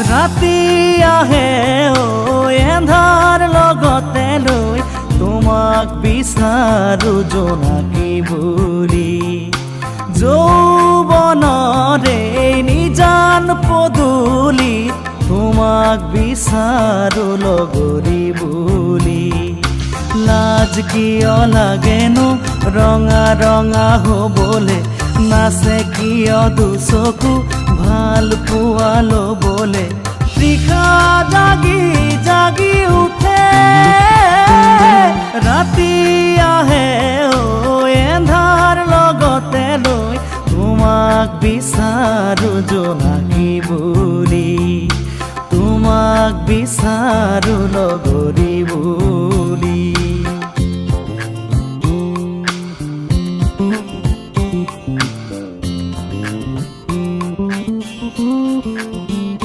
ৰাতি আহে এন্ধাৰ লগতে লৈ তোমাক বিচাৰো জোনাকী বুলি যৌৱনৰে নিজান পদূলি তোমাক বিচাৰো লগৰী বুলি লাজ কিয় লাগেনো ৰঙা ৰঙা হ'বলে নাচে কিয় দুচকু ভাল পোৱা ল'বলে তৃষা জাগি জাগি উঠে ৰাতি আহে এন্ধাৰ লগতে লৈ তোমাক বিচাৰো জোনাকী বুলি তোমাক বিচাৰো লগৰী